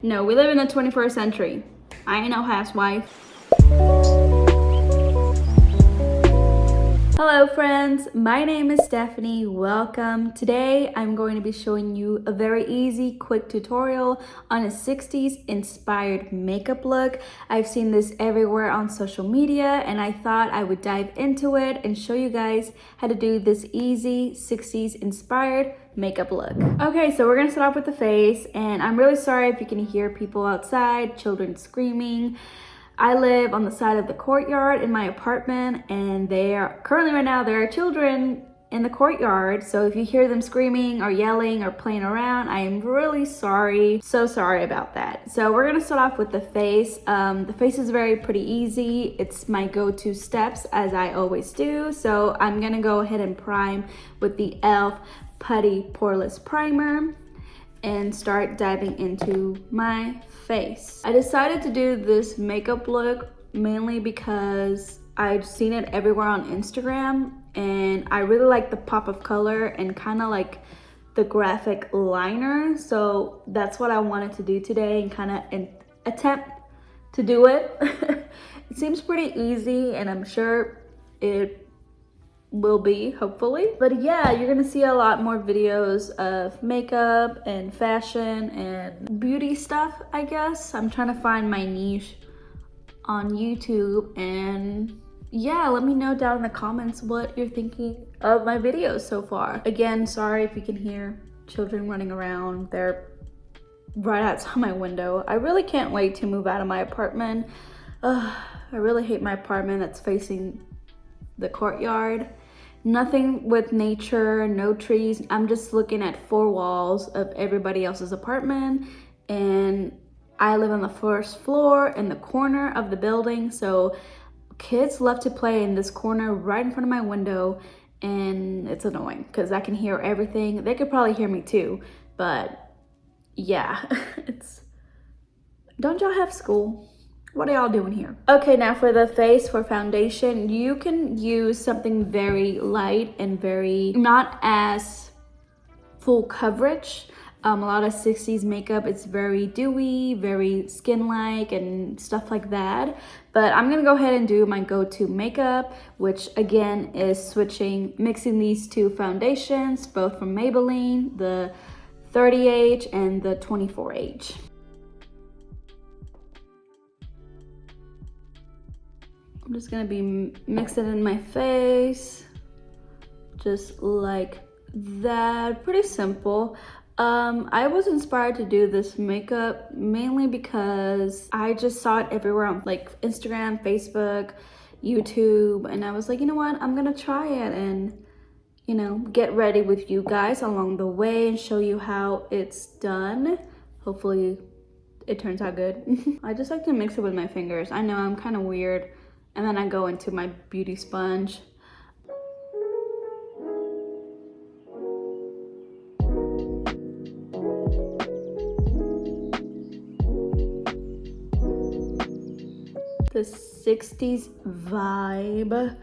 No, we live in the 21st century. I ain't no housewife. Hello friends, my name is Stephanie. Welcome. Today I'm going to be showing you a very easy, quick tutorial on a 60s inspired makeup look. I've seen this everywhere on social media and I thought I would dive into it and show you guys how to do this easy 60s inspired makeup look. Okay, so we're gonna start off with the face, and I'm really sorry if you can hear people outside, children screaming. I live on the side of the courtyard in my apartment, and currently right now there are children in the courtyard. So if you hear them screaming or yelling or playing around, I am really sorry. So sorry about that. So we're gonna start off with the face. The face is pretty easy. It's my go-to steps, as I always do. So I'm gonna go ahead and prime with the e.l.f. Putty Poreless Primer and start diving into my face. I decided to do this makeup look mainly because I've seen it everywhere on Instagram and I really like the pop of color and kind of like the graphic liner. So that's what I wanted to do today and kind of attempt to do it. It seems pretty easy and I'm sure it will be, hopefully. But yeah, you're gonna see a lot more videos of makeup and fashion and beauty stuff, I guess. I'm trying to find my niche on YouTube, and yeah, let me know down in the comments what you're thinking of my videos so far. Again, sorry if you can hear children running around. They're right outside my window. I really can't wait to move out of my apartment. I really hate my apartment that's facing the courtyard. Nothing with nature, no trees. I'm just looking at four walls of everybody else's apartment, and I live on the first floor in the corner of the building. So kids love to play in this corner right in front of my window, and it's annoying because I can hear everything. They could probably hear me too, but yeah, don't y'all have school? What are y'all doing here? Okay, now for the face, for foundation, you can use something very light and very not as full coverage. A lot of 60s makeup, it's very dewy, very skin-like and stuff like that. But I'm gonna go ahead and do my go-to makeup, which again is mixing these two foundations, both from Maybelline, the 30H and the 24H. I'm just gonna be mixing it in my face, just like that. Pretty simple. I was inspired to do this makeup mainly because I just saw it everywhere on like Instagram, Facebook, YouTube, and I was like, you know what, I'm gonna try it and, you know, get ready with you guys along the way and show you how it's done. Hopefully it turns out good. I just like to mix it with my fingers. I know I'm kind of weird. And then I go into my beauty sponge. The 60s vibe.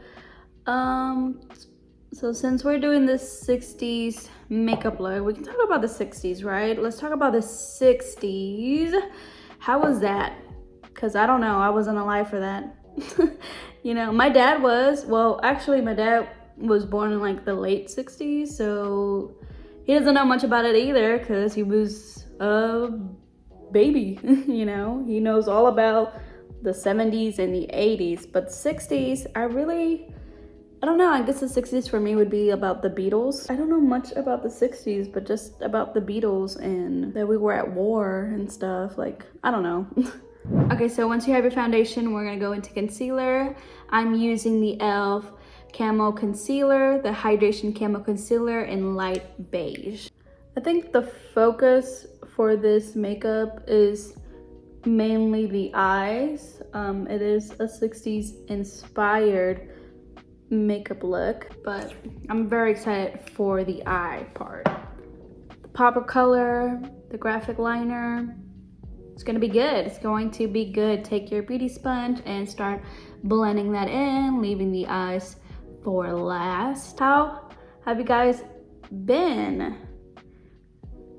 So since we're doing this 60s makeup look, we can talk about the 60s, right? Let's talk about the 60s. How was that? Because I don't know, I wasn't alive for that. You know, my dad was, well, actually my dad was born in like the late 60s, so he doesn't know much about it either because he was a baby. You know, he knows all about the 70s and the 80s, but 60s, I don't know, I guess the 60s for me would be about the Beatles. I don't know much about the 60s, but just about the Beatles and that we were at war and stuff, like, I don't know. Okay, so once you have your foundation, we're gonna go into concealer. I'm using the e.l.f. Camo Concealer, the Hydration Camo Concealer in light beige. I think the focus for this makeup is mainly the eyes. It is a 60s inspired makeup look, but I'm very excited for the eye part. The pop of color, the graphic liner. It's gonna be good. It's going to be good. Take your beauty sponge and start blending that in, leaving the eyes for last. How have you guys been?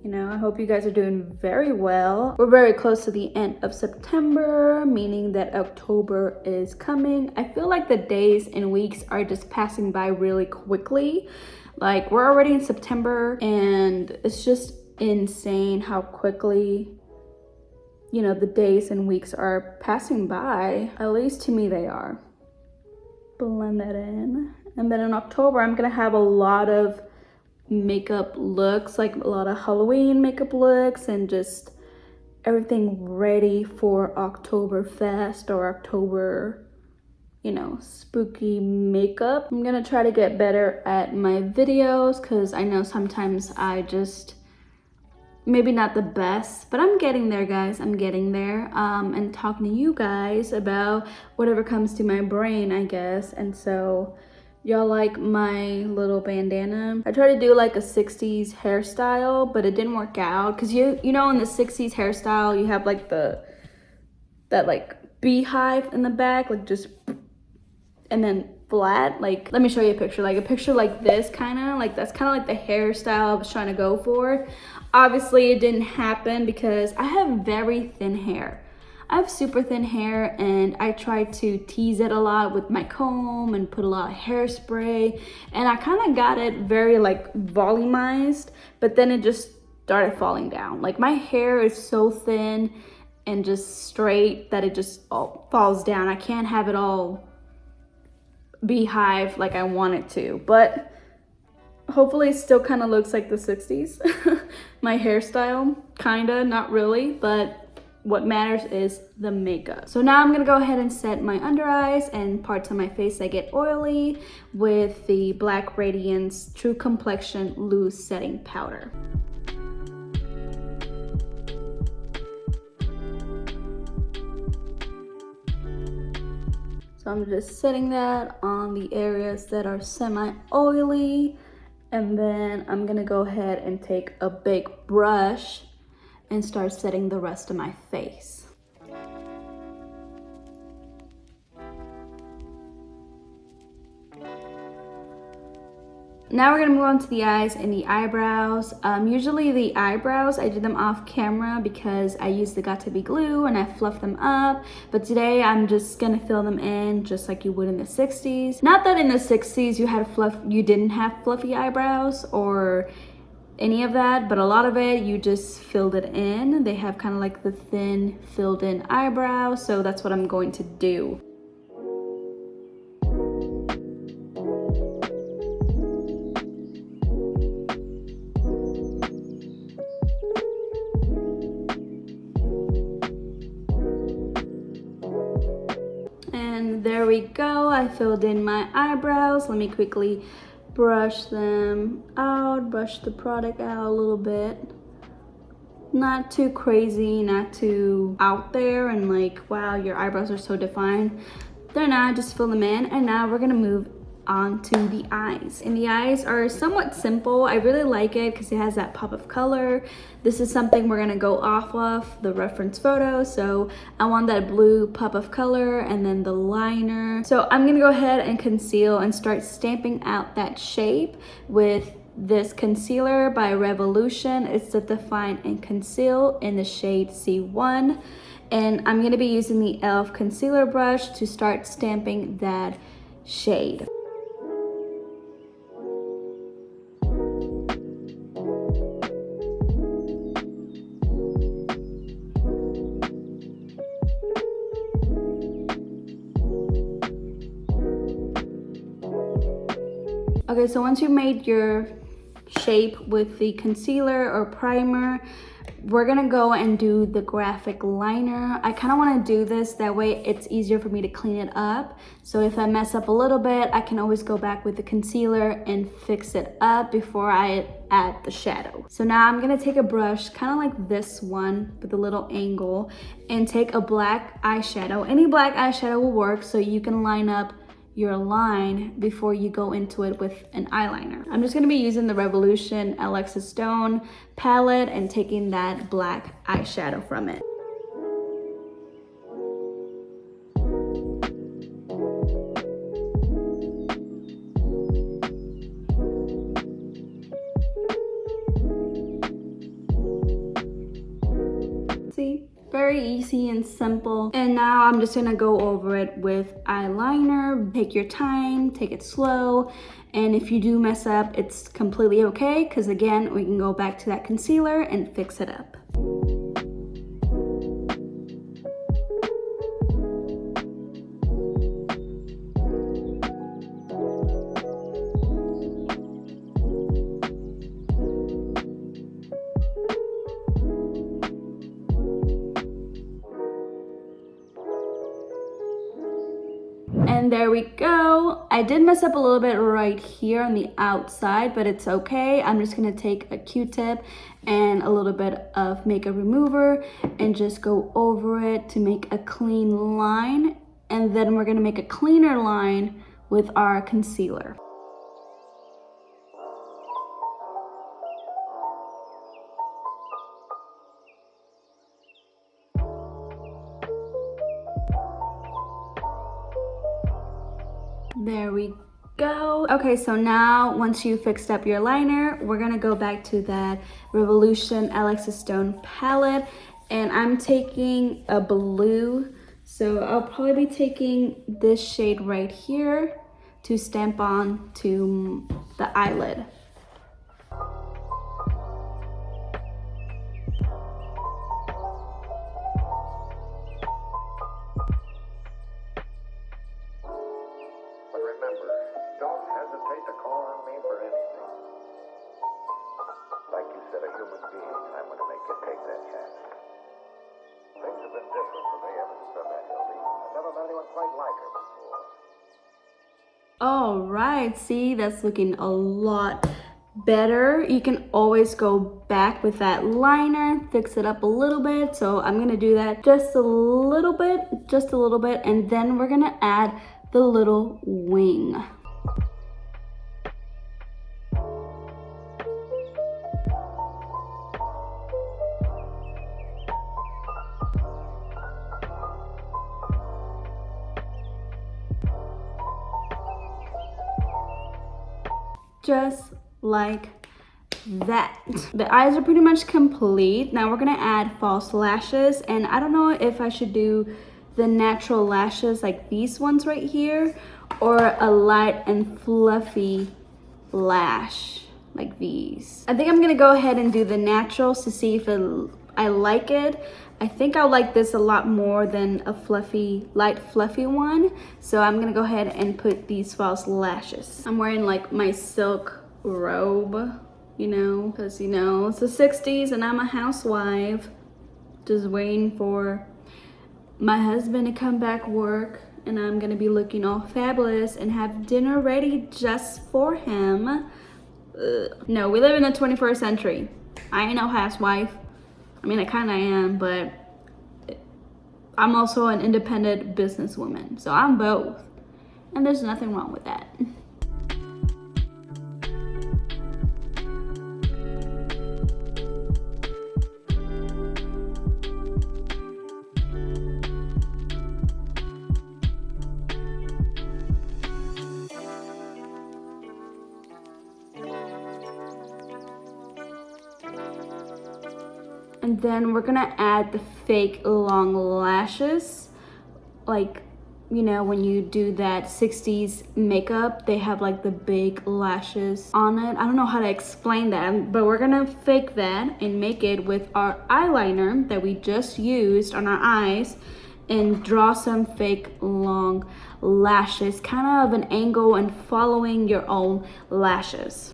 You know, I hope you guys are doing very well. We're very close to the end of September, meaning that October is coming. I feel like the days and weeks are just passing by really quickly. Like, we're already in September and it's just insane how quickly, you know, the days and weeks are passing by. At least to me they are. Blend that in. And then in October, I'm gonna have a lot of makeup looks, like a lot of Halloween makeup looks and just everything ready for Oktoberfest or October, you know, spooky makeup. I'm gonna try to get better at my videos because I know sometimes I just, maybe not the best, but I'm getting there, guys. I'm getting there. And talking to you guys about whatever comes to my brain, I guess. And so y'all like my little bandana. I tried to do like a 60s hairstyle, but it didn't work out because you know in the 60s hairstyle you have like that like beehive in the back, like just, and then flat. Like, let me show you a picture like this, kind of like, that's kind of like the hairstyle I was trying to go for. Obviously it didn't happen because I have very thin hair. I have super thin hair and I try to tease it a lot with my comb and put a lot of hairspray, and I kind of got it very like volumized, but then it just started falling down. Like, my hair is so thin and just straight that it just all falls down. I can't have it all beehive like I want it to, but hopefully it still kind of looks like the 60s. My hairstyle, kinda, not really, but what matters is the makeup. So now I'm gonna go ahead and set my under eyes and parts of my face that get oily with the Black Radiance True Complexion Loose Setting Powder. So I'm just setting that on the areas that are semi-oily, and then I'm gonna go ahead and take a big brush and start setting the rest of my face. Now we're gonna move on to the eyes and the eyebrows. Usually the eyebrows, I do them off camera because I use the Got2b glue and I fluff them up. But today I'm just gonna fill them in just like you would in the 60s. Not that in the 60s you didn't have fluffy eyebrows or any of that, but a lot of it you just filled it in. They have kind of like the thin filled in eyebrow, so that's what I'm going to do. And there we go, I filled in my eyebrows. Let me quickly brush them out, brush the product out a little bit. Not too crazy, not too out there and like, wow, your eyebrows are so defined. They're not, just fill them in. And now we're gonna move on to the eyes. And the eyes are somewhat simple. I really like it because it has that pop of color. This is something we're gonna go off of the reference photo. So I want that blue pop of color and then the liner. So I'm gonna go ahead and conceal and start stamping out that shape with this concealer by Revolution. It's the Define and Conceal in the shade C1. And I'm gonna be using the e.l.f. concealer brush to start stamping that shade. Okay, so once you made your shape with the concealer or primer, we're gonna go and do the graphic liner. I kind of want to do this, that way it's easier for me to clean it up. So if I mess up a little bit, I can always go back with the concealer and fix it up before I add the shadow. So now I'm gonna take a brush, kind of like this one with a little angle, and take a black eyeshadow. Any black eyeshadow will work, so you can line up your line before you go into it with an eyeliner. I'm just gonna be using the Revolution Alexa Stone palette and taking that black eyeshadow from it. very easy and simple. And now I'm just gonna go over it with eyeliner. Take your time, take it slow. And if you do mess up, it's completely okay, because again, we can go back to that concealer and fix it up. And there we go. I did mess up a little bit right here on the outside, but it's okay. I'm just gonna take a Q-tip and a little bit of makeup remover and just go over it to make a clean line. And then we're gonna make a cleaner line with our concealer. There we go. Okay, so now once you fixed up your liner, we're gonna go back to that Revolution Alexis Stone palette, and I'm taking a blue. So I'll probably be taking this shade right here to stamp on to the eyelid. All right, see, that's looking a lot better. You can always go back with that liner, fix it up a little bit. So I'm gonna do that just a little bit, and then we're gonna add the little wing. Just like that. The eyes are pretty much complete. Now we're gonna add false lashes, and I don't know if I should do the natural lashes like these ones right here, or a light and fluffy lash like these. I think I'm gonna go ahead and do the naturals to see if I like it. I think I'll like this a lot more than a fluffy, light fluffy one. So I'm gonna go ahead and put these false lashes. I'm wearing like my silk robe, you know, because you know, it's the 60s and I'm a housewife. Just waiting for my husband to come back work, and I'm gonna be looking all fabulous and have dinner ready just for him. No, we live in the 21st century. I ain't no housewife. I mean, I kind of am, but I'm also an independent businesswoman. So I'm both. And there's nothing wrong with that. And then we're gonna add the fake long lashes. Like, you know, when you do that 60s makeup, they have like the big lashes on it. I don't know how to explain that, but we're gonna fake that and make it with our eyeliner that we just used on our eyes, and draw some fake long lashes, kind of an angle and following your own lashes.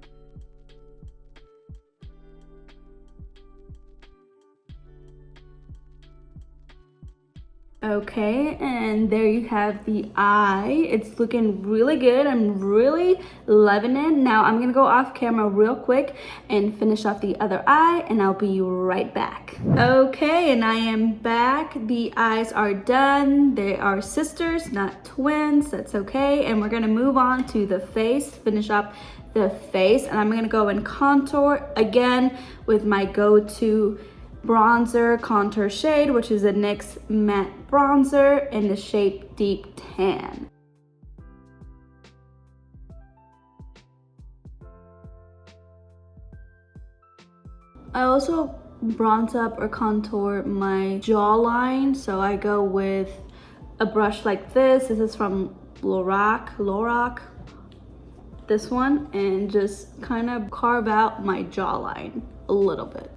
Okay, and there you have the eye. It's looking really good. I'm really loving it. Now I'm gonna go off camera real quick and finish off the other eye, and I'll be right back. Okay, and I am back. The eyes are done. They are sisters, not twins. That's okay. And we're gonna move on to the face, finish up the face, and I'm gonna go and contour again with my go-to bronzer contour shade, which is a NYX matte bronzer in the shade Deep Tan. I also bronze up or contour my jawline. So I go with a brush like this. This is from Lorac, this one, and just kind of carve out my jawline a little bit.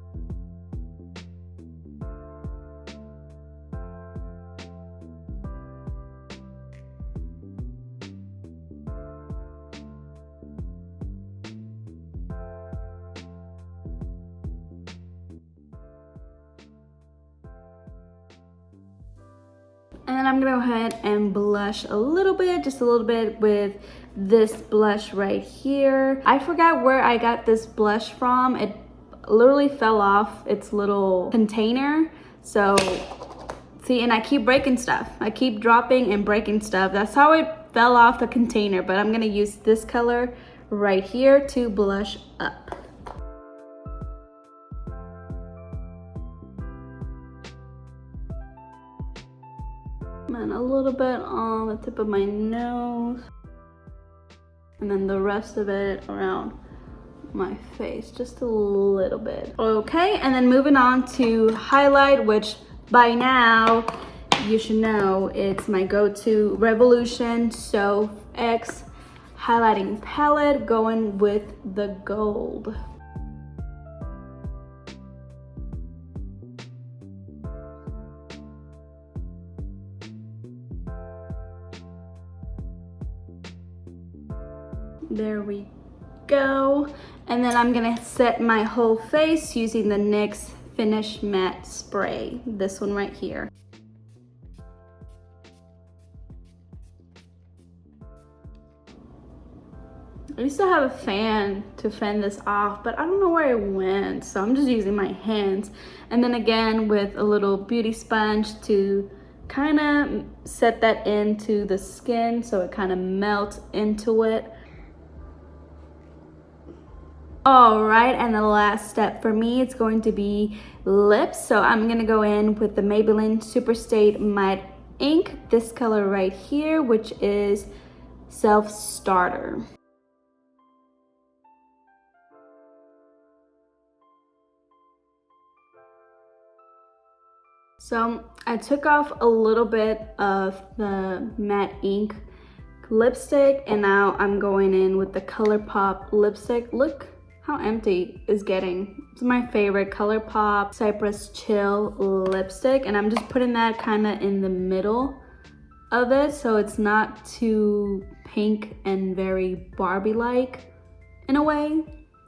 And then I'm gonna go ahead and blush a little bit, just a little bit with this blush right here. I forgot where I got this blush from. It literally fell off its little container. So, see, and I keep breaking stuff. I keep dropping and breaking stuff. That's how it fell off the container, but I'm gonna use this color right here to blush up. And a little bit on the tip of my nose, and then the rest of it around my face, just a little bit. Okay, and then moving on to highlight, which by now you should know it's my go-to Revolution So X highlighting palette, going with the gold. There we go. And then I'm gonna set my whole face using the NYX Finish Matte Spray, this one right here. I used to have a fan to fan this off, but I don't know where it went, so I'm just using my hands. And then again with a little beauty sponge to kind of set that into the skin so it kind of melts into it. All right, and the last step for me, it's going to be lips. So I'm gonna go in with the Maybelline Superstay Matte Ink, this color right here, which is Self-Starter. So I took off a little bit of the matte ink lipstick, and now I'm going in with the ColourPop lipstick. Look how empty it's getting. It's my favorite ColourPop Cypress Chill lipstick, and I'm just putting that kind of in the middle of it so it's not too pink and very Barbie-like in a way,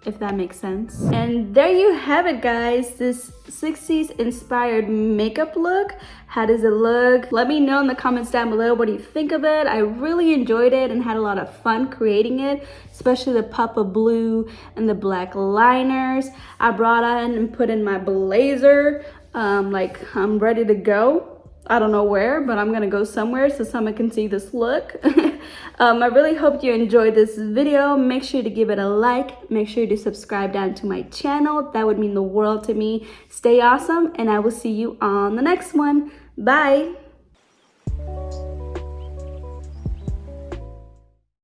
if that makes sense. And there you have it, guys, this 60s inspired makeup look. How does it look? Let me know in the comments down below, what do you think of it? I really enjoyed it and had a lot of fun creating it, especially the pop of blue and the black liners. I brought on and put in my blazer, like I'm ready to go. I don't know where, but I'm gonna go somewhere so someone can see this look. I really hope you enjoyed this video. Make sure to give it a like. Make sure to subscribe down to my channel. That would mean the world to me. Stay awesome, and I will see you on the next one. Bye.